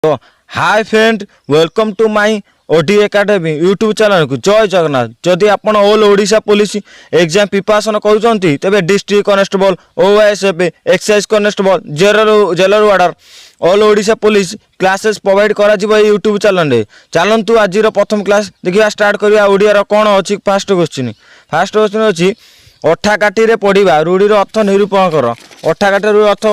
तो hi friend welcome to my OD academy YouTube channel को जय जगन्नाथ। जदि आपण all Odisha police exam preparation करूछंती तेबे district constable OSF excise constable jailer warder all Odisha police classes provide करा जिवो यूट्यूब चैनल रे। चलंतु आज प्रथम क्लास देखिया स्टार्ट करिया। ओडिया रो कोन अछि फर्स्ट क्वेश्चन अछि अठा काटी रे पढ़िबा रूढ़ीर अर्थ निरूपण कर। अठा काटी रू अर्थ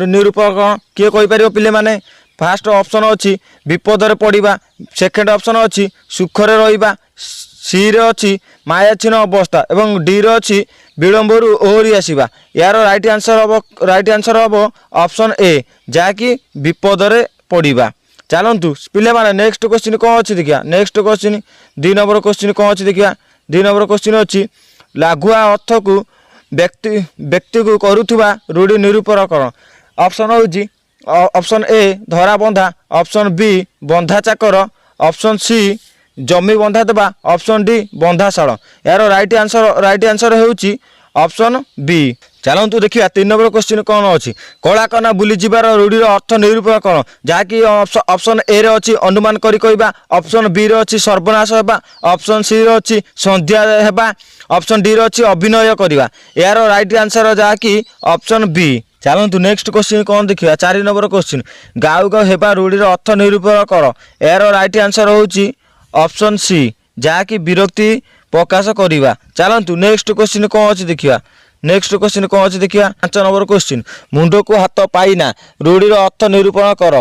निरूपण कर किए कहि परिबो पिले माने। फास्ट ऑप्शन अच्छी विपद रे पड़िबा, सेकेंड ऑप्शन अच्छी सुखरे रहिबा, सी रे अच्छी मायाचीन अवस्था एवं डी रे अच्छी विलंबरू ओहरी आसीबा। यार राइट आंसर हम ऑप्शन ए जाकि विपद रे पड़िबा। चलंतु पिले माने नेक्स्ट क्वेश्चन कौन अच्छी देखिया। नेक्स्ट क्वेश्चन 2 नंबर क्वेश्चन कौन अच्छी देखिया। 2 नंबर क्वेश्चन अच्छी लागुआ अर्थ को व्यक्ति को करुवा रूढ़ी निरूपण कर। ऑप्शन होजी ऑप्शन ए धरा बंधा, ऑप्शन बी बंधा चाकर, ऑप्शन सी जमी बंधा देवा, ऑप्शन डी बंधाशाल। यार राइट आंसर होउची ऑप्शन बी। चलतु देखिए 3 नंबर क्वेश्चन कौन अच्छी कला कना बुली जीवार रूढ़ीर अर्थ निरूपण कर। जहाँकि ऑप्शन ए रे अच्छी अनुमान करी कहबा, ऑप्शन बी रे अच्छी सर्वनाश हेबा, ऑप्शन सी रे अच्छी संध्या हेबा, ऑप्शन डी रे अच्छी अभिनय करवा। यार राइट आंसर जहाँकि ऑप्शन बी। चलतु नेक्स्ट क्वेश्चन कौन देखिए। 4 नंबर क्वेश्चन गाउ ग हेबा रूढ़ीर अर्थ निरूपण कर। यार राइट आंसर होउची ऑप्शन सी जहाँकि विरक्ति प्रकाश करवा। चलतु नेक्स्ट क्वेश्चन कौन अच्छी देखिया। नेक्स्ट क्वेश्चन कौन अच्छी देखिया। 5 नंबर क्वेश्चन मुंड को हाथ पाइना रूढ़ीर अर्थ निरूपण कर।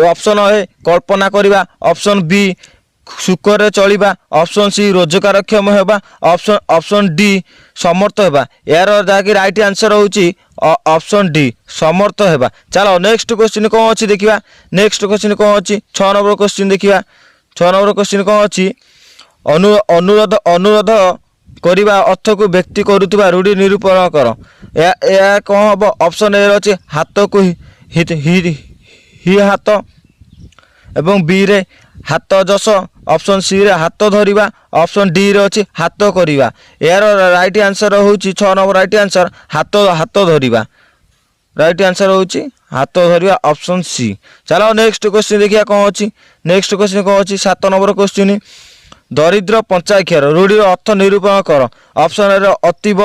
ऑप्शन ए कल्पना करवा, ऑप्शन बी सुखरे चलिबा, ऑप्शन सी रोजगारक्षम हेबा, ऑप्शन डी समर्थ हेबा। यार जहाँकि राइट आंसर होउची ऑप्शन डी समर्थ हेबा। चलो नेक्स्ट क्वेश्चन कौन अच्छी देखिया। नेक्स्ट क्वेश्चन कौन अच्छी 6 नंबर क्वेश्चन देखिया। 6 नंबर क्वेश्चन कौन अच्छी अनुरोध करवा अर्थ को व्यक्ति करुवा रूढ़ी निरूपण कर। या कौन हम ऑप्शन ए अच्छे हाथ को हि हाथ एवं बी रे हाथ जस, ऑप्शन सी रे हाथ धरिबा, ऑप्शन डी रे अच्छी हाथ करवा। यार राइट आंसर होउची 6 नंबर राइट आंसर हाथ धरिबा। राइट आंसर होउची हाथ धरिबा ऑप्शन सी। चलो नेक्स्ट क्वेश्चन देखिया कौन अच्छी। नेक्स्ट क्वेश्चन कौन अच्छी 7 नंबर क्वेश्चन दरिद्र पंचाक्षर रूढ़ीर अर्थ निरूपण कर। ऑप्शन ए अतीब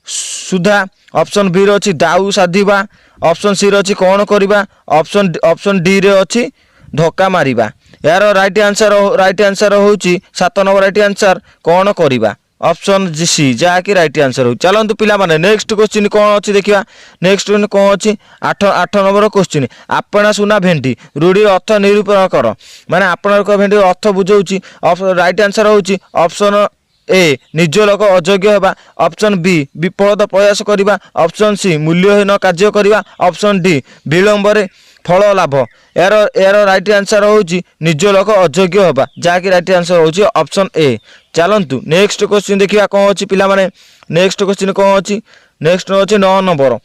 सुधा, ऑप्शन बी रे अच्छी दाऊ साधिबा, ऑप्शन सी रे अच्छी कौन करवा, ऑप्शन डी रे अच्छी धक्का मारिबा। यार राइट आंसर होउची 7 नंबर राइट आंसर कौन करवा, ऑप्शन सी जहाँकि राइट आंसर हो। चलतु पिला माने नेक्स्ट क्वेश्चन कौन अच्छी देखिया। नेक्स्ट क्वेश्चन कौन अच्छी 8 नंबर क्वेश्चन आपणा सुना भेंडी रूढ़ीर अर्थ निरूपण कर। माने आपणा भेंडी अर्थ बुझाउची। राइट आंसर होउची ऑप्शन ए निज लोक अयोग्य हेबा, ऑप्शन बी विफलता प्रयास करवा, ऑप्शन सी मूल्यहीन कार्य करवा, ऑप्शन डी विलंबरे फल लाभ। यार राइट आंसर होउची निज लोक अयोग्य हेबा जहाँकि राइट आंसर होउची ऑप्शन ए। चलतु नेक्स्ट क्वेश्चन देखिया कौन अच्छी पिला माने। नेक्स्ट क्वेश्चन कौन अच्छी। नेक्स्ट अच्छे 9 नंबर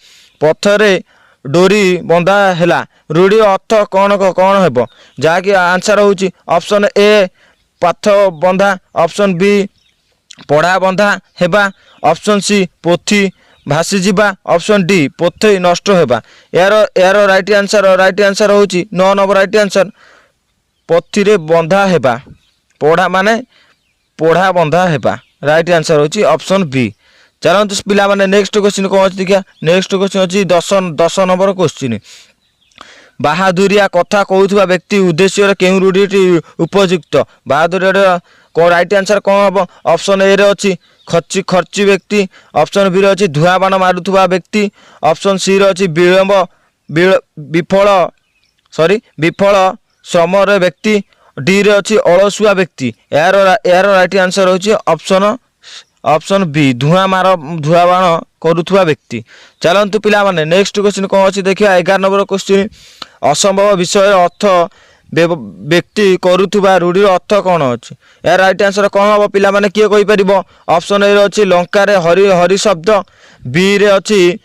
पथरे डोरी बंधा हेला रूढ़ी अर्थ कौन हेबो जहाँकि आंसर होउची ऑप्शन ए पथ बंधा, ऑप्शन बी पढ़ा बंधा हेबा, ऑप्शन सी पोथी भासी जीवा, ऑप्शन डी पोथी नष्ट हेबा। यार राइट आंसर होउची 9 नंबर राइट आंसर पोथी रे बंधा हेबा। पढ़ा माने पढ़ा बंधा हेबा। राइट आंसर होउची ऑप्शन बी। चलंतु पिला माने नेक्स्ट क्वेश्चन कौन अछि देखिया। नेक्स्ट क्वेश्चन अछि 10 नंबर क्वेश्चन बाहादुरिया कथा कहउथुवा व्यक्ति उद्देश्य केउ रूढ़ीटी उपयुक्त। बाहादुरिया को राइट आंसर कौन हम। ऑप्शन ए रे अच्छी खर्ची व्यक्ति, ऑप्शन बी रे अच्छी धुआ बाण मारुथुवा व्यक्ति, ऑप्शन सी रे अच्छी विफल श्रम रे व्यक्ति, डी रे अच्छी अलसुआ व्यक्ति। यार राइट आंसर होची ऑप्शन बी धुआ बाण करुथुवा व्यक्ति। चलंतु पिला माने नेक्स्ट क्वेश्चन कौन अच्छी देखिया। 11 नंबर क्वेश्चन असंभव विषय अर्थ व्यक्ति करुथुवा रूढ़ीर अर्थ कौन अच्छी। यार राइट आंसर कौन हम पिला माने किए कहि परिबो। ऑप्शन ए रे अच्छी लंका रे हरि शब्द, बी रे अच्छी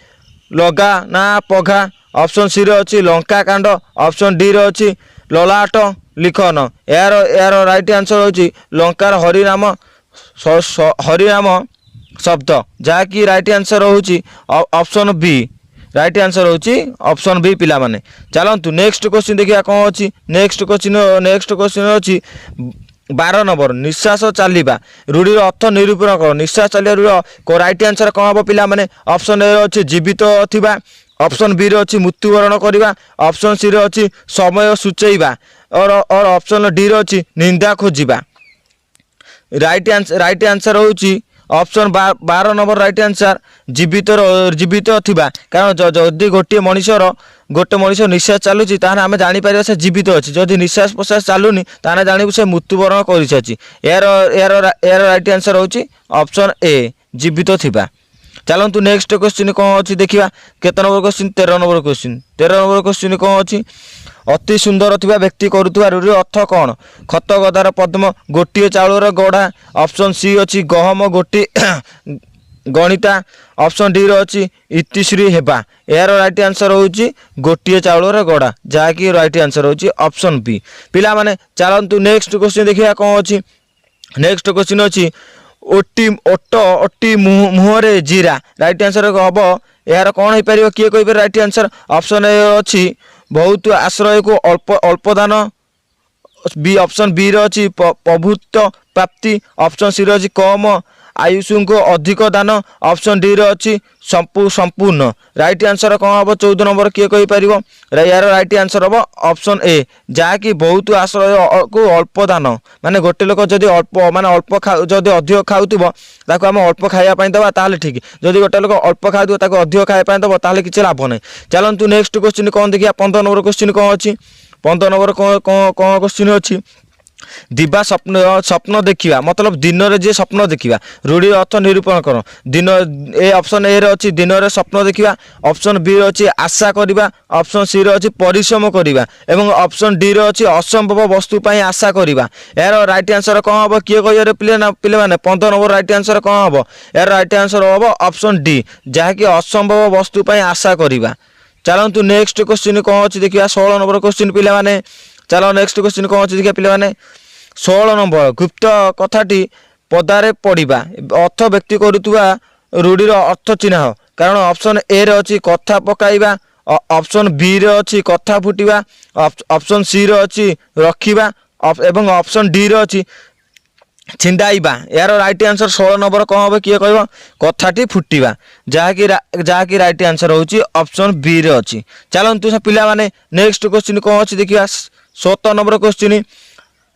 लगा ना पघा, ऑप्शन सी रे अच्छी लंका कांड, ऑप्शन डी रे अच्छी ललाट लिखन। यार राइट आंसर होची लंकार हरिनाम शब्द जहाँकि राइट आंसर होची ऑप्शन बी राइट आंसर होची ऑप्शन बी पिला माने। चलंतु नेक्स्ट क्वेश्चन देखिया कौन अछि। नेक्स्ट क्वेश्चन अछि 12 नंबर निश्वास चलवा रूढ़ी अर्थ निरूपण कर। निश्वास चलवा रूढ़ी को राइट आंसर कौन हम पिला माने। ऑप्शन ए अच्छी जीवित थिबा, ऑप्शन बी रे मृत्युवरण करवा, ऑप्शन सी रे अच्छी समय सूचेबा और ऑप्शन डी रे अच्छी निंदा खोजिबा। राइट आंसर होची ऑप्शन 12 नंबर राइट आंसर जीवित थिबा। कारण जदि गोटे मनीष निश्वास चलुची ताने आमे जानि परिबा से जीवित अछि। जदि निश्वास प्रश्वास चालुनी ताने जानिबु से मृत्युवरण करिसछि। एयर राइट आंसर होची ऑप्शन ए जीवित थिबा। चलंतु नेक्स्ट क्वेश्चन कौन अच्छी देखिए। केते number question 13 number question. 13 number question कौन अच्छी अति सुंदर थिबा व्यक्ति करुवा रूढ़ी अर्थ कौन। खत गदार पद्म गोटे चाउलर गढ़ा। ऑप्शन सी अच्छी गहम गोटी गणिता। ऑप्शन डी अच्छी इतिश्री हेबा। यार राइट आंसर होची गोटे चाउलर गढ़ा जहाँकि राइट आंसर होची ऑप्शन बी। पिला माने चलंतु नेक्स्ट क्वेश्चन देखिए कौन अच्छी। नेक्स्ट क्वेश्चन अच्छी ओटी मुहरे जीरा। राइट आंसर हम यार कौन हो पार किए कह राइट आंसर। ऑप्शन ए अच्छी बहुत आश्रय को अल्प दान। बी ऑप्शन बी रे अच्छी प्रभुत्व प्राप्ति। ऑप्शन सी रे अच्छी कम आयुष को अधिक दान। ऑप्शन डी रे अच्छी संपूर्ण। राइट आंसर कौन हम 14 नंबर किए कह पार। यार राइट आंसर हम ऑप्शन ए जहाँकि बहुत आश्रय को अल्प दान। माने गोटे लोक जदि अल्प जदि अधिक खाऊब ताको आम अल्प खाइबा दबा ताले ठीक। जदि गोटे लोक अल्प खाऊ ताको अधिक खाइबा दबा ताले किसी लाभ नहीं। चलंतु नेक्स्ट क्वेश्चन कौन देखिए। 15 नंबर क्वेश्चन कौन अच्छी। 15 नंबर कौन क्वेश्चन अच्छी दिवा स्वप्न देखिया मतलब दिन रे जे स्वप्न देखिया रूढ़ी अर्थ निरूपण कर। दिन ए ऑप्शन ए रे अच्छी दिन रे स्वप्न देखिया। ऑप्शन बी रे अच्छी आशा करवा। ऑप्शन सी रे अच्छी परिश्रम करवा एवं ऑप्शन डी रे अच्छी असंभव वस्तु पाई आशा करवा। यार राइट आंसर कौन हम किए कह पिले माने 15 नंबर राइट आंसर कौन हम। यार राइट आंसर हम ऑप्शन डी जहाँकि असंभव वस्तु पाई आशा करवा। चलंतु नेक्स्ट क्वेश्चन कौन अच्छी देखिए। 16 नंबर क्वेश्चन पिले माने। चलो नेक्स्ट क्वेश्चन कौन अच्छी देखिए पिले माने। 16 नंबर गुप्त कथाटी पदारे पढ़ा अर्थ व्यक्ति करुवा रूढ़ीर अर्थ चिन्ह। कारण ऑप्शन ए रे अच्छी कथा पकाइबा। ऑप्शन बी रे अच्छी कथा फुटिबा। ऑप्शन सी रे अच्छी रखिबा एवं ऑप्शन डी रे अच्छी छिंडाइबा। यार राइट आंसर 16 नंबर कौन हम किए कह कथाटी फुटिबा जहाँकि राइट आंसर होची ऑप्शन बी रे अच्छी। चलंतु पिला माने नेक्स्ट क्वेश्चन कौन अच्छी देखिए। 17 नंबर क्वेश्चन।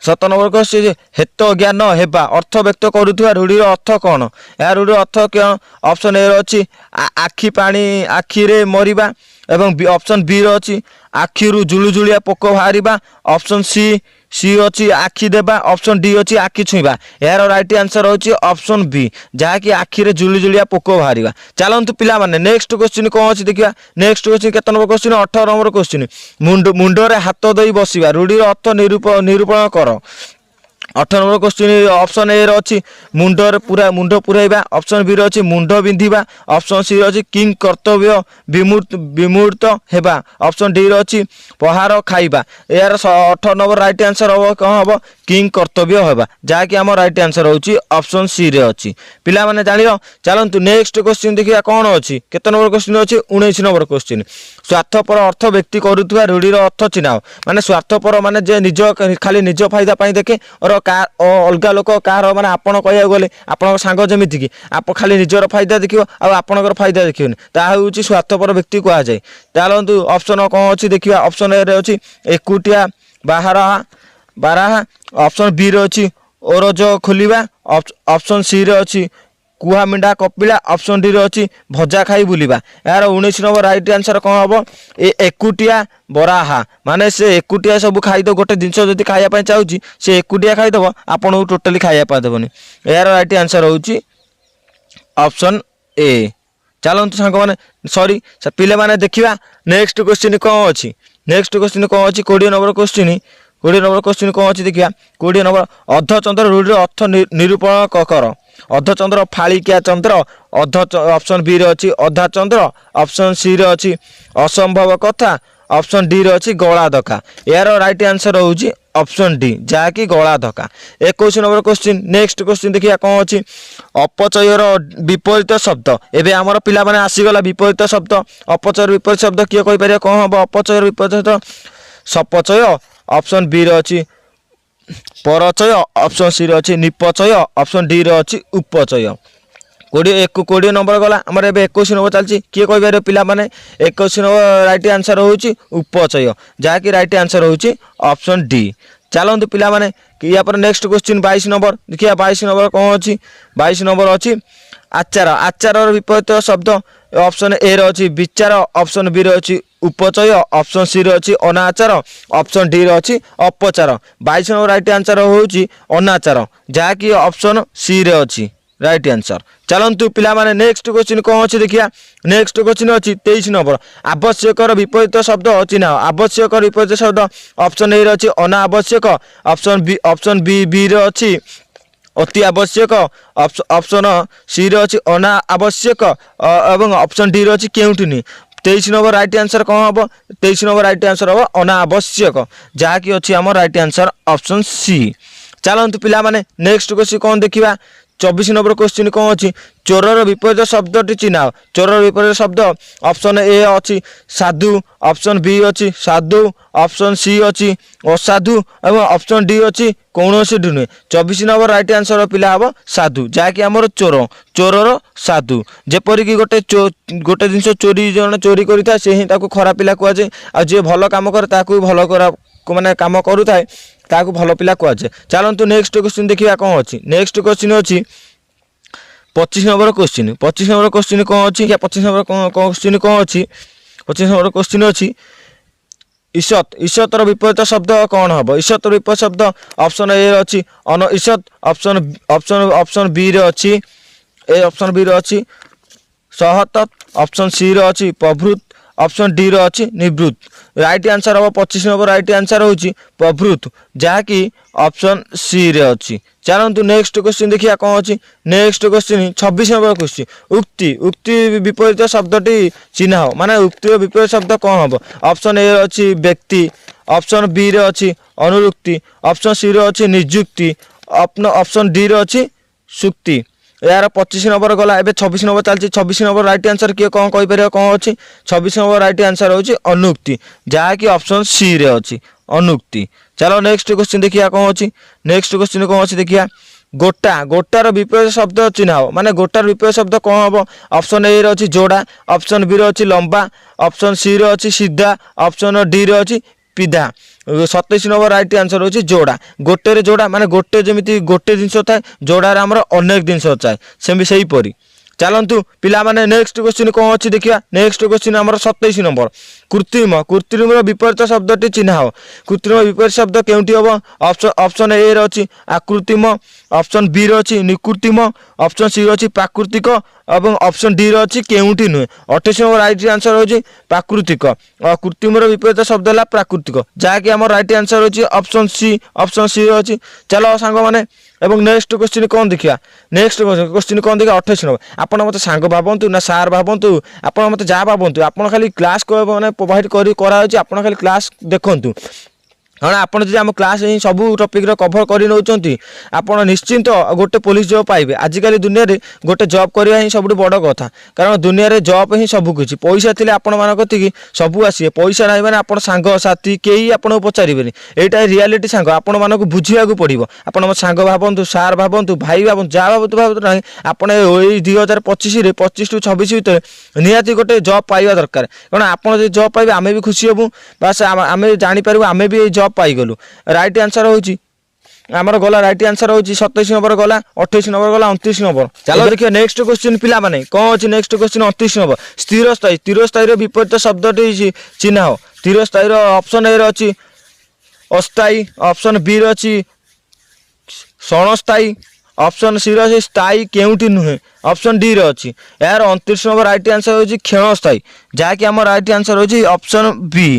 17 नंबर क्वेश्चन हेत ज्ञान हेबा अर्थ व्यक्त करुवा रूढ़ीर अर्थ कौन। यार रूढ़ी अर्थ क्या। ऑप्शन ए अच्छी आखि पानी आखि रे मरिबा एवं ऑप्शन बी रे अच्छी आखिरु जुलुजुलिया पोक बाहरिबा। ऑप्शन सी अच्छी आखि देबा। ऑप्शन डी अच्छी आखि छुईबा। यार राइट आंसर होची ऑप्शन बी जहाँकि आखि रे जुलुजुलिया पोक बाहरिबा। चलंतु पिला माने नेक्स्ट क्वेश्चन कौन अच्छी देखिया। नेक्स्ट क्वेश्चन केते नंबर क्वेश्चन 18 नंबर क्वेश्चन मुंडरे हाथ दई बसिबा रूढ़ीर अर्थ निरूपण कर। 18 नंबर क्वेश्चन ऑप्शन ए रे अच्छी मुंड पुराइबा। ऑप्शन बी रे अच्छी मुंड बिंधिबा। ऑप्शन सी रे अच्छी किंग कर्तव्य विमूर्त हेबा। ऑप्शन डी रे अच्छी पहाड़ खाइबा। यार 18 नंबर राइट आंसर हम कौन हम किंग कर्तव्य हेबा जहाँकि आम राइट आंसर होची ऑप्शन सी रे अच्छी। पिला माने जानियो। चलंतु नेक्स्ट क्वेश्चन देखिया कौन अच्छी। केते नंबर क्वेश्चन अच्छी 19 नंबर क्वेश्चन। स्वार्थपर अर्थ व्यक्ति करुवा रूढ़ीर अर्थ चिन्ह। माने स्वार्थपर माने जे निज खाली निज फायदा पाई देखे और अलग लोक कार मैंने आपड़ कह गले आपण सांग जमीक कि आप खाली निजर फायदा देख आपणकर फायदा देखिए ताकि स्वार्थपर व्यक्ति कहुए। चलतु ऑप्शन कौन अच्छी देखिए। ऑप्शन ए रे अच्छी एकुटिया बारहा। ऑप्शन बी रे अच्छी ओरज खोलिबा। ऑप्शन सी रे अच्छी कुहा मिंडा कपिला। ऑप्शन डी रे अच्छी भजा खाई बुलिबा। यार 19 नंबर राइट आंसर कौन हम एकुटिया बराहा माने से एकुटिया सब खाईद गोटे जिनस जदि खाइबा चाहूँ से एकुटिया खाईदब आपन को टोटाली खाइबा देबनी। यार राइट आंसर होची ऑप्शन ए। चलतु सांग मैंने सॉरी पिले माने देखिबा नेक्स्ट क्वेश्चन कौन अच्छी। नेक्स्ट क्वेश्चन कौन अच्छी 20 नंबर क्वेश्चन। 20 नंबर क्वेश्चन कौन अच्छी देखिए। 20 नंबर अर्धचंद्र रूढ़ीर अर्थ निरूपण कर। अर्धचंद्र फालिकिया चंद्र ऑप्शन बी रे अच्छी अधा चंद्र। ऑप्शन सी रे अच्छी असंभव कथा। ऑप्शन डी रे अछि गला धक्का। यार राइट आंसर होउची ऑप्शन डी जाकि गला धक्का। 21 नंबर क्वेश्चन। नेक्स्ट क्वेश्चन देखिया कौन अछि अपचयर विपरीत शब्द। एबे हमर पिला माने आसीगला विपरीत शब्द अपचयर विपरीत शब्द किए कहि परिया कौन हबो अपचयर विपरीत शब्द सपचय ऑप्शन बी रे अछि परचय ऑप्शन सी रे अछि निपचय ऑप्शन डी रे अछि उपचय। 20 नंबर गला आमर एबे 21 नंबर चलची किए कहि परिया पिला माने 21 नंबर राइट आंसर होउची उपचय जाकि राइट आंसर होउची ऑप्शन डी। चलନ୍ତୁ ପିଲାମାନେ या पर नेक्स्ट क्वेश्चन 22 नंबर देखिया 22 नंबर कौन अच्छी 22 नंबर अच्छी आचार। आचार विपरीत शब्द ऑप्शन ए रे अच्छी विचार ऑप्शन बी रे अच्छी उपचय ऑप्शन सी रे अच्छी अनाचार ऑप्शन डी रे अच्छी अपचार। 22 नंबर राइट आंसर होउची अनाचार जहाँकि ऑप्शन सी रे अच्छी राइट आंसर। चलନ୍ତୁ पिलामाने नेक्स्ट क्वेश्चन कौन अच्छी देखिया नेक्स्ट क्वेश्चन अच्छी 23 नंबर आवश्यक विपरीत शब्द चिन्ह। आवश्यक विपरीत शब्द ऑप्शन ए रे अच्छी अनावश्यक ऑप्शन बी रे अच्छी अति आवश्यक ऑप्शन सी रे अच्छी अनावश्यक एवं ऑप्शन डी रे अच्छी केउंठी नहीं। 23 नंबर राइट आंसर कौन हम 23 नंबर राइट आंसर हम अनावश्यक जहाँकि अच्छी आम राइट आंसर ऑप्शन सी। चलନ୍ତୁ पिलामाने नेक्स्ट क्वेश्चन कौन देखिबा 24 नंबर क्वेश्चन कौन अच्छी चोरर विपरीत शब्द चिन्ह। चोरर विपरीत शब्द ऑप्शन ए अच्छी साधु ऑप्शन बी अच्छी साधु ऑप्शन सी अच्छी असाधु एवं ऑप्शन डी अच्छी कौन डी नुहे। 24 नंबर राइट आंसर पिला हम साधु जहाँकि आमर चोर चोरर साधु जेपरिक गोटे जिनस चोरी जन चोरी करें से ही खराब पिला कहुए आ जी भल कम करे भल माने काम करुए ताकू भल पिला कहुए। चलନ୍ତୁ नेक्स्ट क्वेश्चन देखिए कौन अच्छी नेक्स्ट क्वेश्चन अच्छी 25 नंबर क्वेश्चन। 25 नंबर क्वेश्चन कौन अच्छी 25 नंबर क्वेश्चन कौन अच्छी 25 नंबर क्वेश्चन अच्छी ईसत। ईसतर विपरीत शब्द कौन हम ईसतर विपरीत शब्द ऑप्शन ए अच्छी अन ईसत ऑप्शन बी रे अच्छी ए ऑप्शन बी रे अच्छी सहत ऑप्शन सी रे अच्छी प्रभृत ऑप्शन डी रे अच्छी निवृत्त। राइट आंसर हम 25 नंबर राइट आंसर होची प्रभृत जहाँकि ऑप्शन सी रे अच्छी। चलନ୍ତୁ नेक्स्ट क्वेश्चन देखिया कौन अच्छी नेक्स्ट क्वेश्चन 26 नंबर क्वेश्चन उक्ति। उक्ति विपरीत शब्दटी चिन्ह माने उक्ति विपरीत शब्द कौन हम ऑप्शन ए अच्छी व्यक्ति ऑप्शन बी रे अच्छी अनुरुक्ति ऑप्शन सी रे अच्छी निजुक्ति ऑप्शन डी रे अच्छी सुक्ति। यार 25 नंबर गला एबे 26 नंबर चलती 26 नंबर राइट आंसर किए कौन कहि परिया कौन अच्छी 26 नंबर राइट आंसर होची अनुक्ति जहाँकि ऑप्शन सी रे अच्छी अनुक्ति। चलो नेक्स्ट क्वेश्चन देखिया कौन अच्छी नेक्स्ट क्वेश्चन कौन अच्छी देखिया गोटा। गोटार विपरीत शब्द चिन्ह माने गोटार विपरीत शब्द कौन हम ऑप्शन ए रे अच्छी जोड़ा ऑप्शन बी रे अच्छी लंबा ऑप्शन सी रे अच्छी सीधा ऑप्शन डी रे अच्छी पिधा। 27 नंबर राइट आंसर होची जोड़ा। गोटे रे जोड़ा माने गोटे जमिति गोटे जिनस थाए जोड़ार आमर अनेक जिनस थाए सेमि सेही परी। चलନ୍ତୁ पिलामाने नेक्स्ट क्वेश्चन कौन अच्छी देखिया नेक्स्ट क्वेश्चन आमर 27 नंबर कृत्रिम। कृत्रिम विपरीत शब्दटी चिन्ह कृत्रिम विपरीत शब्द केउंठी हम ऑप्शन ए रे अच्छी आकृत्रिम ऑप्शन बी रे अच्छी निकृत्रिम ऑप्शन सी रे अच्छी प्राकृतिक एवं ऑप्शन डी रे अच्छी केउंठी नुहे। 28 नंबर राइट आंसर होची प्राकृतिक कृत्रिम विपरीत शब्द है प्राकृतिक जहाँकि आम राइट आंसर होची ऑप्शन सी रे अच्छी। चलो सांग माने एवं नेक्स्ट क्वेश्चन कौन देखिया नेक्स्ट क्वेश्चन कौन देखिया 28 नंबर आपण मत सांग भावतु ना सार भावतु आपण मत जा भावतु आपण खाली क्लास मैंने प्रोवाइड कराई आपण खाली क्लास देखंतु हाँ आप आम क्लास ही सब टपिक कभर कर आप निश्चिंत गोटे पुलिस जॉब पाइबे। आजिकल दुनिया रे गोटे जॉब करवा ही सब बड़ कथा कारण दुनिया रे जॉब ही सब किसी पैसा थी आपण मानी सब आसे पैसा ना मैंने आप सांग साथी कई आपको पचारे यहाँ रियालीटी सांग आपण मानक बुझा पड़ो आप सांग भावतु सार भावतु भाई भावतु जहाँ भावतु भावतु ना आप 2025 25 टू 26 भितर निहाती गोटे जॉब पाइबा दरकार कारण आप जॉब पाइबे आम भी खुशी हबू बास आम जापर आम भी जॉब पाइगलु। राइट आंसर होची आमर गला राइट आंसर होची 27 नंबर गला 28 नंबर गला 29 नंबर। चलो देखिए नेक्स्ट क्वेश्चन पिला माने कौन अच्छी नेक्स्ट क्वेश्चन 29 नंबर स्थिर स्थायी विपरीत शब्दटी चिन्ह। स्थिर स्थायी ऑप्शन ए रे अच्छी अस्थायी ऑप्शन बी रे अच्छी क्षणस्थायी ऑप्शन सी रे स्थायी केउंठी नुहे ऑप्शन डी रे अच्छी। यार 29 नंबर राइट आंसर होची क्षणस्थायी जहाँकि आम राइट आंसर होची ऑप्शन बी।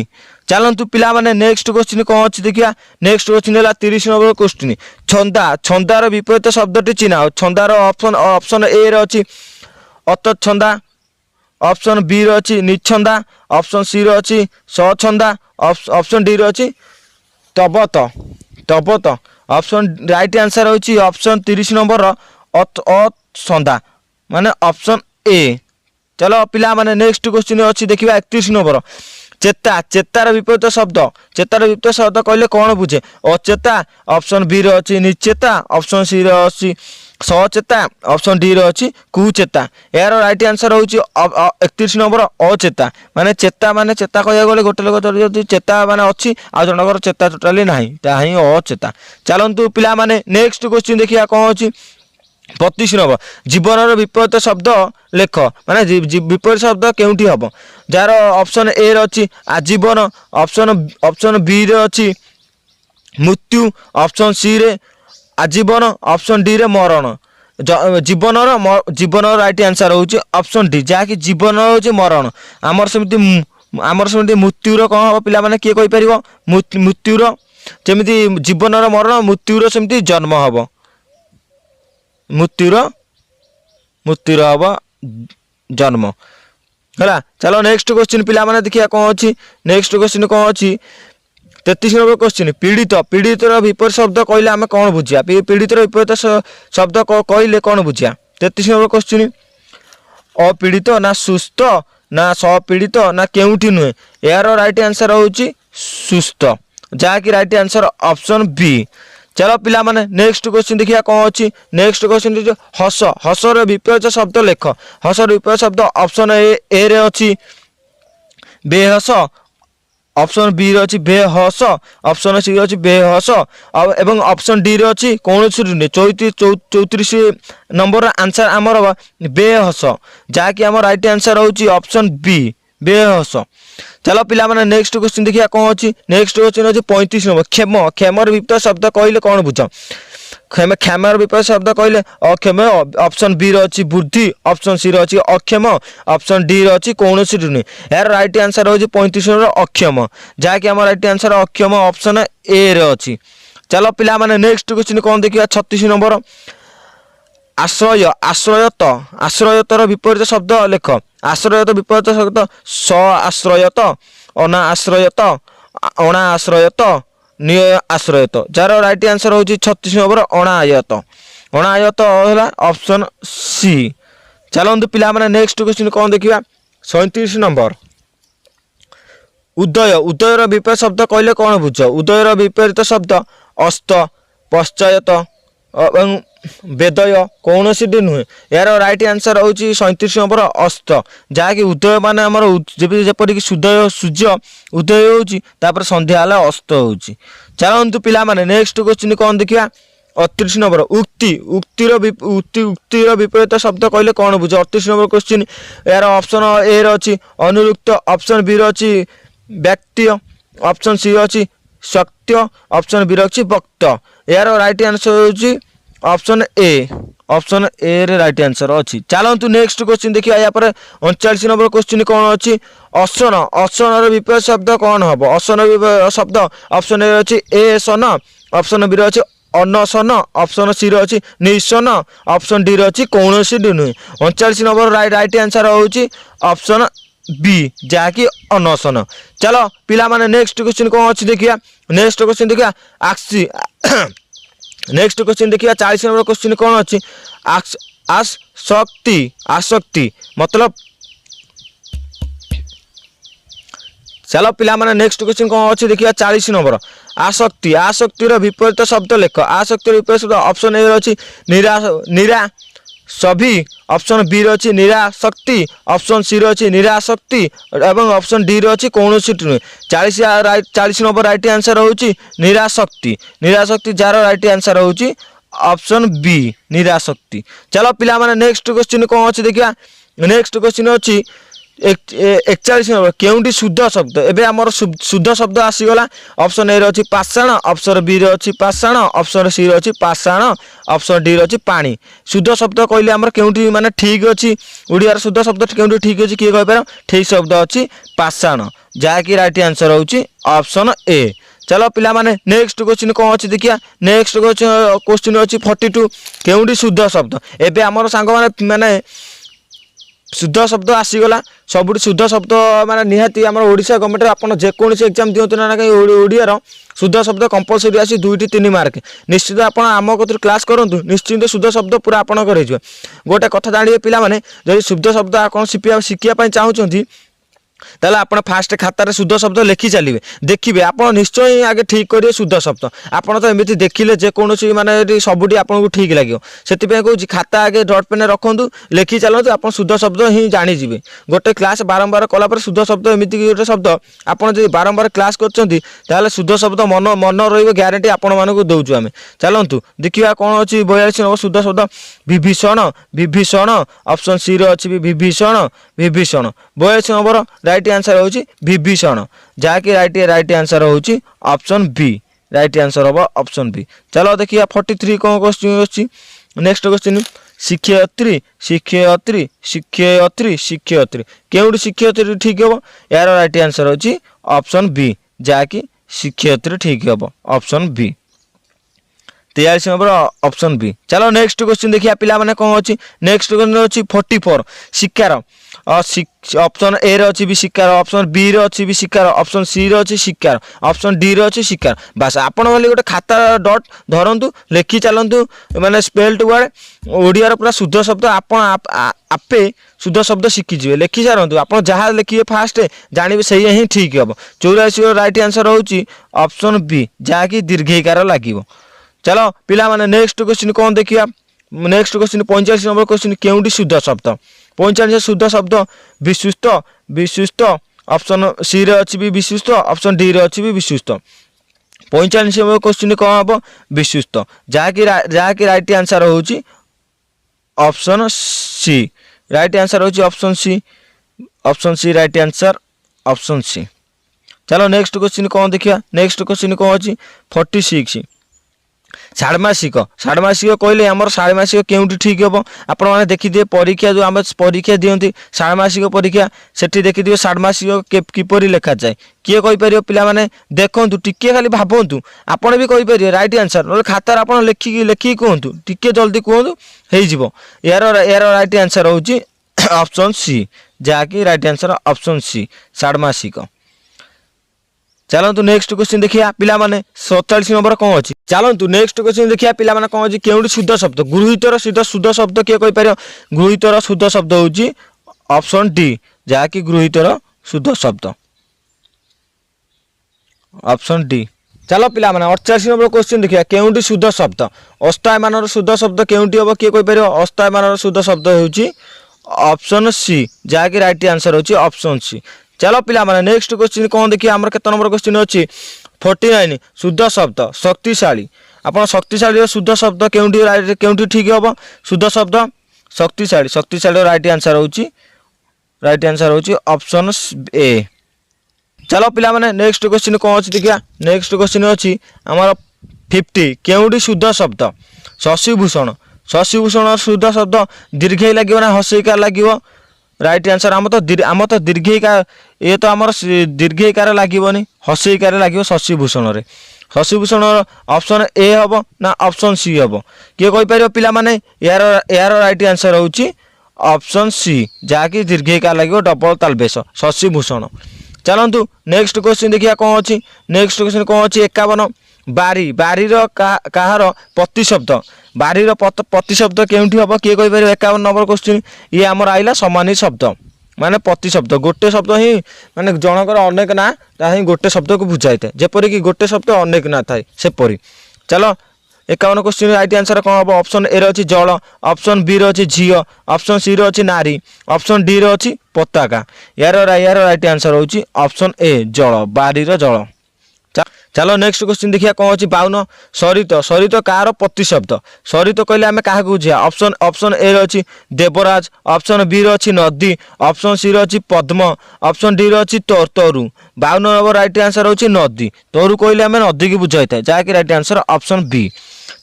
चलନ୍ତୁ पिलामाने नेक्स्ट क्वेश्चन कौन अच्छी देखिया नेक्स्ट क्वेश्चन है 30 नंबर क्वेश्चन छंदा। छंदार विपरीत शब्दटी चिन्ह छंदार ऑप्शन ए रे अच्छी अतच्छंदा ऑप्शन बी रे अछि निछंदा, ऑप्शन सी रे अछि सछंदा, ऑप्शन डी रे अछि तबत तबत। ऑप्शन राइट आंसर होची ऑप्शन 30 नंबर असंदा माने ऑप्शन ए। चलो पिला माने नेक्स्ट क्वेश्चन अछि देखिबा 31 नंबर चेता। चेतार विपरीत शब्द, चेतार विपरीत शब्द कहले कौन बुझे? अचेता, ऑप्शन बी रे अछि निचेता, ऑप्शन सी रे अछि सचेता, ऑप्शन डी रे अछि कुचेता। यार राइट आंसर होची 31 नंबर अचेता। माने चेता कहया गले गोटे लोक जदी चेता माने अछि आ जनकर चेता टोटली नाही ता ही अचेता। चलंतु पिला माने नेक्स्ट क्वेश्चन देखिया कोन अछि 32 नंबर जीवनर विपरीत शब्द लेख। माने विपरीत शब्द केउठी हबो? जार ऑप्शन ए रे अछि आजीवन, ऑप्शन बी रे अछि मृत्यु, ऑप्शन सी रे आजीवन, ऑप्शन डी रे मरण। जीवनर राइट आंसर होची ऑप्शन डी जाकि जीवन होची मरण। आमर सेमती मृत्युर कौन हम पिला माने किए कहि परिबो? मृत्युर जेमिति जीवनर मरण, मृत्युर सेमती जन्म हबो। मृत्युर हब जन्म है। चलो नेक्स्ट क्वेश्चन पिला माने देखिया कौन अछि। नेक्स्ट क्वेश्चन कौन अछि 33 नंबर क्वेश्चन पीड़ित। पीड़ितर विपरीत शब्द कहले आमे कौन बुझिया? पीड़ितर विपरीत शब्द कहले कौन बुझिया? 33 नंबर क्वेश्चन अपीड़ित ना सुस्थ ना सपीड़ित ना केउठी नुहे? यार राइट आंसर होची सुस्थ जाकि राइट आंसर ऑप्शन बी। चलो पिला माने नेक्स्ट क्वेश्चन देखिया कौन अछि। नेक्स्ट क्वेश्चन हस। हसर विपरीत शब्द लेख। हसर विपरीत शब्द ऑप्शन ए रे अछि बेहस, ऑप्शन बी रे अछि बेहस, ऑप्शन सी रे अछि बेहस एवं ऑप्शन डी रे अछि कोनोसी नुहे। 34 नंबर आंसर हमर बेहस जाकि हमर राइट आंसर होची ऑप्शन बी बेहस। चलो पिला माने नेक्स्ट क्वेश्चन देखिया कौन अछि। नेक्स्ट क्वेश्चन अछि 35 नंबर क्षेम। क्षेमर विपरीत शब्द कहले कौन बुझ? क्षेमर विपरीत शब्द कहले अक्षम, ऑप्शन बी रे अछि बुद्धि, ऑप्शन सी रे अछि अक्षम, ऑप्शन डी रे अछि कोनोसी नुहे। यार राइट आंसर होची 35 नंबर अक्षम जाकि हमर राइट आंसर अक्षम ऑप्शन ए रे अछि। चलो पिला माने नेक्स्ट क्वेश्चन कौन देखिया 36 नंबर आश्रय। आश्रयत। आश्रयतर विपरीत शब्द लेख। आश्रयत विपरीत शब्द स आश्रयत, अना आश्रयत, अणा आश्रयत, निय आश्रयत। जार राइट आंसर होची 36 नंबर अणायत। अणायत होला ऑप्शन सी। चलंतु पिला माने नेक्स्ट क्वेश्चन कौन देखिया 37 नंबर उदय। उदयर विपरीत शब्द कहले कौन बुझ? उदयर विपरीत शब्द अस्त, पश्चायत एवं वेदय कौनसी डी नुहे। यार राइट आंसर होची 37 नंबर अस्त जाकि उदय माने हमर जेपरि कि सूर्य उदय होची तापर संध्या हला अस्त होची। चलंतु पिला माने नेक्स्ट क्वेश्चन कौन देखिया 38 नंबर उक्ति। उक्तिर विपरीत शब्द कहले कौन बुझ? 38 नंबर क्वेश्चन यार ऑप्शन ए रे अछि अनुरुक्त, ऑप्शन बी रे अछि व्यक्ति, ऑप्शन सी रे अछि सत्य, ऑप्शन बी रे अछि वक्त। यार राइट आंसर होची ऑप्शन ए। ऑप्शन ए रे राइट आंसर अछि। चलंतु नेक्स्ट क्वेश्चन देखिया या पर 39 नंबर क्वेश्चन कौन अछि असन। असन रे विपरीत शब्द कौन हबो? असन शब्द ऑप्शन ए अछि ए सन, ऑप्शन बी रे अछि अनसन, ऑप्शन सी रे अछि निसन, ऑप्शन डी रे अछि कोनोसी डी नुहे। 39 नंबर राइट आंसर होची ऑप्शन बी जाकि अनसन। चलो पिला माने नेक्स्ट क्वेश्चन कौन अछि देखिया। नेक्स्ट क्वेश्चन देखिया आक्सी। नेक्स्ट क्वेश्चन देखिया 40 नंबर क्वेश्चन कौन अछि आसक्ति। आसक्ति मतलब चलो पिला माने नेक्स्ट क्वेश्चन कौन अछि देखिया 40 नंबर आसक्ति। आसक्ति रो विपरीत शब्द लेख। आसक्ति रो विपरीत शब्द ऑप्शन ए रे अछि निरा सभी, ऑप्शन बी रे अछि निराशक्ति, ऑप्शन सी रे अछि निराशक्ति एवं ऑप्शन डी रे अछि कोनोसी नुहे। 40 नंबर राइट आंसर होची निराशक्ति। निराशक्ति जार राइट आंसर होची ऑप्शन बी निराशक्ति। चलो पिला माने नेक्स्ट क्वेश्चन कौन अछि देखिया। नेक्स्ट क्वेश्चन अछि 41 नंबर केउंटी शुद्ध शब्द। एबे हमर शुद्ध शब्द आसी गला। ऑप्शन ए रे अछि पाषाण, ऑप्शन बी रे अछि पाषाण, ऑप्शन सी रे अछि पाषाण, ऑप्शन डी रे अछि पानी। शुद्ध शब्द कहले हमर केउंटी माने ठीक अछि ओडिया शुद्ध शब्द केउंटी ठीक अछि किए कहि पार? ठीक शब्द अछि पाषाण जाकि राइट आंसर होची ऑप्शन ए। चलो पिला माने नेक्स्ट क्वेश्चन कौन अछि देखिया। नेक्स्ट क्वेश्चन अछि 42 केउंटी शुद्ध शब्द। एबे हमर सांग माने शुद्ध शब्द आसीगला सब शुद्ध शब्द माने निहाती आम ओडिशा गवर्नमेंट आपन जेकोसी एग्जाम दिंतु ना कहीं ओडियार शुद्ध शब्द कंपलसरी आसी 2-3 मार्क निश्चित आप आम कतु क्लास करूँ निश्चिंत शुद्ध शब्द पूरा आपंकर हो गोटे कथा जानिए पिला माने जदि शुद्ध शब्द आप शिखापी चाहूँगी ताले आपण फास्ट खातार शुद्ध शब्द लिखि चलिए देखिए आप निश्चय आगे ठीक करेंगे शुद्ध शब्द आपड़ तो एमती देखिले जेकोसी माने सबुठी आपको ठीक लगे से कहूँ खाता आगे डट पेन रखु लिखि चलते आप शुद्ध शब्द ही जानीजे गोटे क्लास बारंबार कलापर शुद्ध शब्द एमती गोटे शब्द आपड़ बारंबार क्लास कर शुद्ध शब्द मन मन ग्यारंटी आपण मानक दौचु आम चलतु देखा कौन अच्छी 42 नंबर शुद्ध शब्द विभीषण विभीषण ऑप्शन सी रे अच्छी Vibhishan Vibhishan 42 number right answer होची विभीषण जहाँकि राइट आंसर होची ऑप्शन बी राइट आंसर हम ऑप्शन बी। चलो देखिए 43 कौन क्वेश्चन अच्छी नेक्स्ट क्वेश्चन शिक्षयत्री शिक्षयत्री शिक्षयत्री शिक्षयत्री केउठी शिक्षयत्री ठीक हम यार राइट आंसर होची ऑप्शन बी जहाँकि शिक्षयत्री ठीक हम option B 43 number option B. चलो नेक्स्ट क्वेश्चन देखिए पिला माने कौन अच्छी नेक्स्ट क्वेश्चन अच्छी 44 शिक्षार ऑप्शन ए रे अच्छी भी शिक्षार ऑप्शन बी रे अच्छी भी शिक्षार ऑप्शन सी रे अच्छी शिक्षार ऑप्शन डी रे अच्छी शिक्षार बस आपण वाली गोटे खाता डट धरतु लिखि चलतु माने स्पेल्ड वर्ड ओडिया पूरा शुद्ध शब्द आपे शुद्ध शब्द शिखिजे लिखि सारतु आप जहाँ लिखिए फास्ट जानवे से ही ठीक हम 84 राइट आंसर होची ऑप्शन बी जहाँकि दीर्घिकार लगे। चलो पिला माने नेक्स्ट क्वेश्चन कौन देखिए नेक्स्ट क्वेश्चन 45 नंबर क्वेश्चन केउठी शुद्ध शब्द 45 शुद्ध शब्द विशिष्ट विशिष्ट ऑप्शन सी रे अच्छी भी विशिष्ट ऑप्शन डी रे अच्छी भी विशिष्ट 45 नंबर क्वेश्चन कौन हम विशिष्ट जहाँकि राइट आंसर होची ऑप्शन सी राइट आंसर होची option C right answer option C. चलो नेक्स्ट क्वेश्चन कौन देखिए नेक्स्ट क्वेश्चन कौन अच्छी 46 षाण्मासिक षाण्मासिक कहले आमर षाण्मासिक केउठी ठीक हम आपण मैंने देखिए परीक्षा जो आम परीक्षा दिखती षाण्मासिक परीक्षा से देखिए षाण्मासिक किपरि लिखा जाए किए कहीपर पिला माने देखु टिके खाली भावतु आपड़ भी कहीपर राइट आंसर ना खातार आप लिखिकी कहतु टिके जल्दी कहतु हो यार राइट आंसर होची ऑप्शन सी जहाँकि राइट आंसर ऑप्शन सी षाण्मासिक। चलतु नेक्स्ट क्वेश्चन देखिए पिला माने 47 नंबर कौन अच्छी चलतु नेक्स्ट क्वेश्चन देखिए पिला माने कौन अच्छी केउठी शुद्ध शब्द गृहीतर शुद्ध शब्द किए कहीपर गृहीतर शुद्ध शब्द होची ऑप्शन डी जहाँकि गृहीतर शुद्ध शब्द ऑप्शन डी। चलो पिला माने 88 नंबर क्वेश्चन देखिए केउठी शुद्ध शब्द अस्थायमान शुद्ध शब्द केउठी हम किए कहीपर अस्थायमान शुद्ध शब्द होची ऑप्शन सी जहाँकि राइट आंसर होची ऑप्शन सी। चलो पिला माने नेक्स्ट क्वेश्चन कौन देखिए आमर केते नंबर क्वेश्चन अच्छी 49 शुद्ध शब्द शक्तिशाली आप शक्तिशाली शुद्ध शब्द केउठी ठीक हम शुद्ध शब्द शक्तिशाली शक्तिशाली राइट आंसर होची ऑप्शन ए। चलो पिला माने नेक्स्ट क्वेश्चन कौन अच्छी देखिए नेक्स्ट क्वेश्चन अच्छी आमर 50 केउठी शुद्ध शब्द शशिभूषण शशिभूषण शुद्ध शब्द दीर्घ लगे ना हस्यकार लगे राइट आंसर आम तो दीर्घिकार ये तो आमर दीर्घिकार लगभग हस्यकार लगे शशिभूषण रे शशिभूषण ऑप्शन ए हम ना ऑप्शन सी हम किए कहीपर पिला माने यार राइट आंसर होची ऑप्शन सी जहाँकि दीर्घिकार लगे डबल तालबेस शशिभूषण। चलतु नेक्स्ट क्वेश्चन देखिए कौन अच्छी नेक्स्ट क्वेश्चन कौन अच्छी 51 बारी बारी कहार प्रतिशब्द बारी प्रतिशब्द केउठी हम किए कहीपर 51 नंबर क्वेश्चन ये आमर आइला समानी शब्द माने प्रतिशब्द गोटे शब्द ही माने जनकर अनेक ना ही गोटे शब्द को बुझाई था जेपरिक गोटे शब्द अनेक ना थाए सेपरी। चलो 51 क्वेश्चन राइट आंसर कौन हम ऑप्शन ए रे अच्छी जल ऑप्शन बी रे अच्छी झील ऑप्शन सी रे अच्छी नारी ऑप्शन डी रे अच्छी पताका यार राइट आंसर होची ऑप्शन ए जल बारी जल। चलो नेक्स्ट क्वेश्चन देखिए कौन अच्छी 52 सरित सरित कार प्रतिशब्द सरित कहले आम क्या बुझा ऑप्शन ए रे अच्छी देवराज ऑप्शन बी रे अच्छी नदी ऑप्शन सी रे अच्छी पद्म ऑप्शन डी रे अच्छी तरु 52 नंबर राइट आंसर होची नदी तरु कहले आम नदी की बुझाई था जहाँकि राइट आंसर ऑप्शन बी।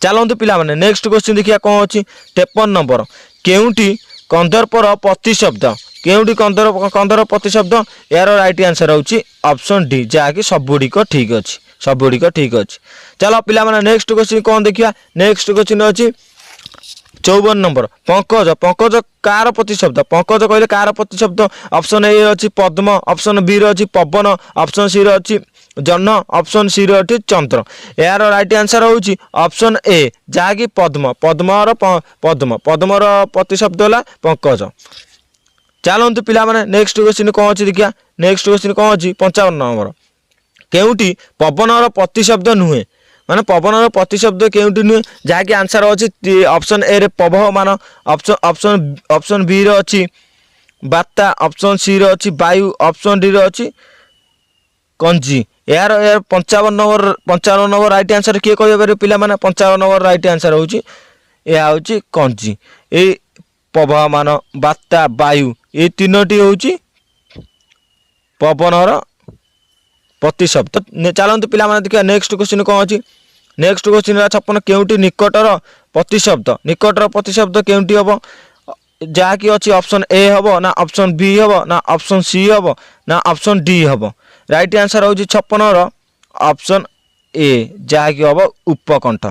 चलतु पिला माने नेक्स्ट क्वेश्चन देखिए कौन अच्छी 53 नंबर केउठी कंदर्पर प्रतिशब्द केउठी कंदर प्रतिशब्द यार राइट आंसर होची ऑप्शन डी जहाँकि सबुड़िक ठीक अच्छी सबुड़िक ठीक अच्छी। चलो पिला माने नेक्स्ट क्वेश्चन कौन देखिए नेक्स्ट क्वेश्चन अच्छी 54 नंबर पंकज पंकज कार प्रतिशब्द पंकज कहले कार प्रतिशब्द ऑप्शन ए अछि पद्म ऑप्शन बी रे अछि पवन ऑप्शन सी रे अछि जन ऑप्शन सी रे अछि चंद्र यार राइट आंसर होउची ऑप्शन ए जाकी पद्म पद्मर पद्म पद्मर प्रतिशब्द होला पंकज। चलतु पिला माने नेक्स्ट क्वेश्चन कौन अच्छी देखिया नेक्स्ट क्वेश्चन कौन अच्छी 55 नंबर केउटी पवनर प्रतिशब्द नुहे माने पवनर प्रतिशब्द केउटी नुहे जहाँकि आंसर अच्छी ऑप्शन ए रे पवमान ऑप्शन ऑप्शन ऑप्शन बी रे अच्छी बात्ता ऑप्शन सी रे अच्छी वायु ऑप्शन डी रे अच्छी कंजी यार 55 नंबर राइट आंसर किए कह पिला माने 55 नंबर राइट आंसर होउची या होउची कंजी ए पवमान बात्ता वायु ये तीनोटी होउची पवनर प्रतिशब्द। चलतु पिला माने देखिया नेक्स्ट क्वेश्चन कौन अच्छी नेक्स्ट क्वेश्चन 56 केउटी निकटर प्रतिशब्द केउटी हम जहाँकि अच्छी ऑप्शन ए हम ना ऑप्शन बी हम ना ऑप्शन सी हम ना ऑप्शन डी हम राइट आंसर होउची 56 ऑप्शन ए जहाँकि हम उपकंठ।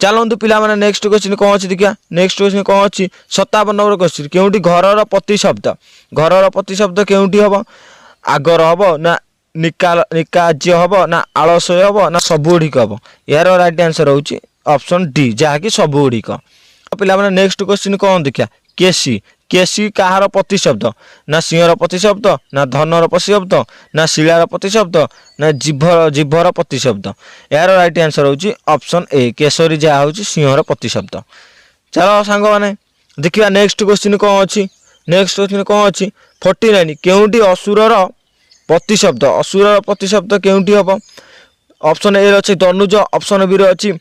चलतु पिला माने नेक्स्ट क्वेश्चन कौन अच्छी देखिया नेक्स्ट क्वेश्चन कौन अच्छी 57 नंबर क्वेश्चन केउटी घरर प्रतिशब्द केउटी हम आगर हम ना निकाज्य हम ना आलस्य हम ना सबुगुड़िक हम यार राइट आंसर होउची ऑप्शन डी जहाँकि सबुगुड़िक। पिला माने नेक्स्ट क्वेश्चन कौन देखिया केसी कहार प्रतिशब्द ना सिंहर प्रतिशब्द ना धनर प्रतिशब्द ना शिलार प्रतिशब्द ना जीभर प्रतिशब्द यार राइट आंसर होउची ऑप्शन ए केसरी जहाँ होउची सिंहर प्रतिशब्द। चलो सांग माने देखिया नेक्स्ट क्वेश्चन कौन अच्छी नेक्स्ट क्वेश्चन कौन अच्छी 49 केउटी असुरर प्रतिशब्द केउटी हम ऑप्शन ए अच्छी दनुज ऑप्शन बी अच्छी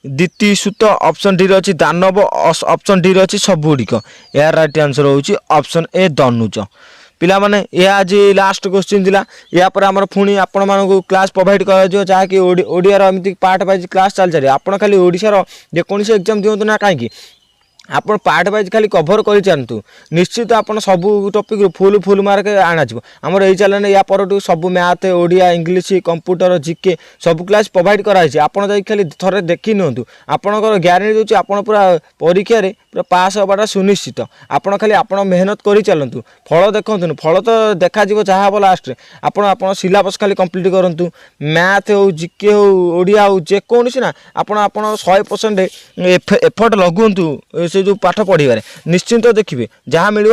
दिति सुत ऑप्शन डी अच्छी दानव ऑप्शन डी अच्छी सबुगुड़िक यार राइट आंसर होउची ऑप्शन ए दनुज। पिला माने या आज लास्ट क्वेश्चन थिला या पर हमर पुणी आपण मानकु क्लास प्रोवाइड करा जो जहाँकि ओडिया रो एमती पार्ट वाइज क्लास चल चली आपण खाली ओडिसा रो जे कोनसे एग्जाम दियंतु ना काहे आपण पार्ट वाइज खाली कभर कर चाहतु निश्चित आप सब टॉपिक फुल मार्क आना आमर यही चैनल या पर सब math Odia English computer GK सब क्लास प्रोवाइड कराई आपड़ जा खाली थे देखी नियंतु आपंकर ग्यारंटी दूसरी आप पूरा परीक्षा रे पूरा पास होगा सुनिश्चित आपड़ खाली आप मेहनत कर चलतु फल देखु फल तो देखा जहाँ हम लास्ट में आप सिलेबस खाली कंप्लीट करूँ मैथ हो जीके हो ओडिया हो जेकोसी ना आप 100% एफर्ट लगुंतु से जो पाठ पढ़ी निश्चिंत देखिए जहाँ मिल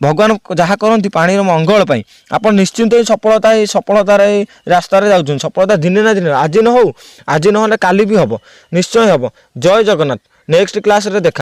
भगवान जहाँ करती पानी मंगल आप निश्चिंत सफलतार रास्तार जाऊँ सफलता दिने ना दिन आज न हो आज ना काली भी हम निश्चय हम। जय जगन्नाथ नेक्स्ट क्लास रे देखा।